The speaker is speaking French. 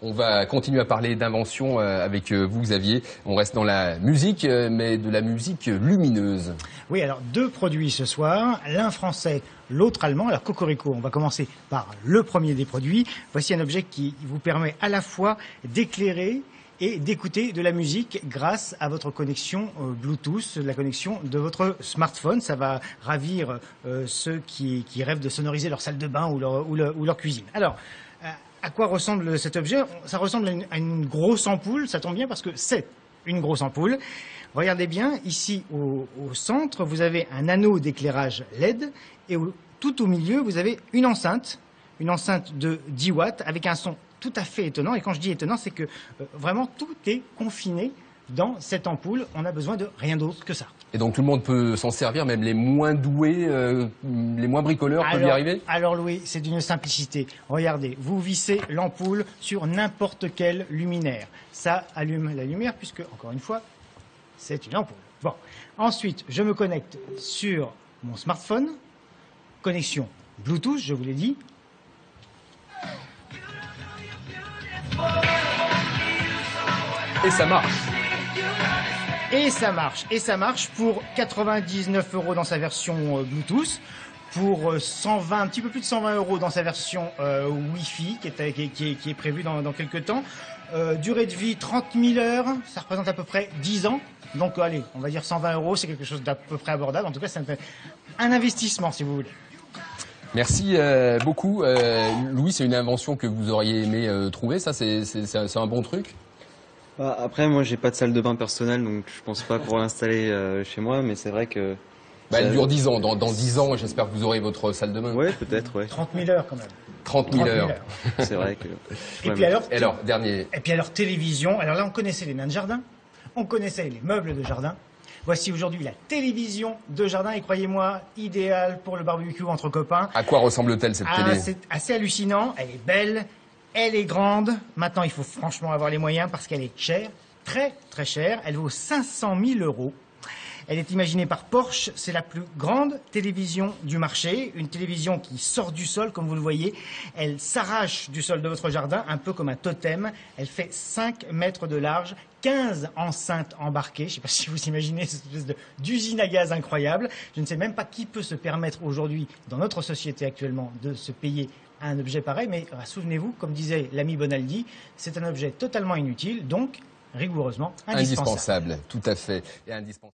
On va continuer à parler d'invention avec vous, Xavier. On reste dans la musique, mais de la musique lumineuse. Oui, alors deux produits ce soir, l'un français, l'autre allemand. Alors Cocorico, on va commencer par le premier des produits. Voici un objet qui vous permet à la fois d'éclairer et d'écouter de la musique grâce à votre connexion Bluetooth, la connexion de votre smartphone. Ça va ravir ceux qui rêvent de sonoriser leur salle de bain ou leur cuisine. Alors, à quoi ressemble cet objet? Ça ressemble à une grosse ampoule, ça tombe bien parce que c'est une grosse ampoule. Regardez bien, ici au centre, vous avez un anneau d'éclairage LED et tout au milieu, vous avez une enceinte de 10 watts avec un son tout à fait étonnant. Et quand je dis étonnant, c'est que vraiment tout est confiné dans cette ampoule. On n'a besoin de rien d'autre que ça. Et donc tout le monde peut s'en servir, même les moins doués, les moins bricoleurs peuvent y arriver? Alors Louis, c'est d'une simplicité. Regardez, vous vissez l'ampoule sur n'importe quel luminaire. Ça allume la lumière puisque, encore une fois, c'est une ampoule. Bon, ensuite, je me connecte sur mon smartphone. Connexion Bluetooth, je vous l'ai dit. Et ça marche. Et ça marche pour 99 € dans sa version Bluetooth, pour 120, un petit peu plus de 120 € dans sa version Wi-Fi qui est prévue dans quelques temps. Durée de vie 30 000 heures, ça représente à peu près 10 ans. Donc allez, on va dire 120 €, c'est quelque chose d'à peu près abordable. En tout cas, c'est un investissement si vous voulez. Merci beaucoup. Louis, c'est une invention que vous auriez aimé trouver, ça c'est un bon truc? Après, moi, j'ai pas de salle de bain personnelle, donc je pense pas pouvoir l'installer chez moi, mais c'est vrai que... Elle dure 10 ans. Dans 10 ans, j'espère que vous aurez votre salle de bain. Ouais, peut-être, ouais. 30 000 heures quand même. 30 000 heures. C'est vrai que... Et puis alors, télévision. Alors là, on connaissait les nains de jardin, on connaissait les meubles de jardin. Voici aujourd'hui la télévision de jardin et croyez-moi, idéal pour le barbecue entre copains. À quoi ressemble-t-elle cette télé? C'est assez hallucinant, elle est belle. Elle est grande. Maintenant, il faut franchement avoir les moyens parce qu'elle est chère, très très chère. Elle vaut 500 000 €. Elle est imaginée par Porsche. C'est la plus grande télévision du marché. Une télévision qui sort du sol, comme vous le voyez. Elle s'arrache du sol de votre jardin, un peu comme un totem. Elle fait 5 mètres de large, 15 enceintes embarquées. Je ne sais pas si vous imaginez cette espèce d'usine à gaz incroyable. Je ne sais même pas qui peut se permettre aujourd'hui, dans notre société actuellement, de se payer un objet pareil, mais souvenez-vous, comme disait l'ami Bonaldi, c'est un objet totalement inutile, donc rigoureusement indispensable. Indispensable, tout à fait. Et indispensable.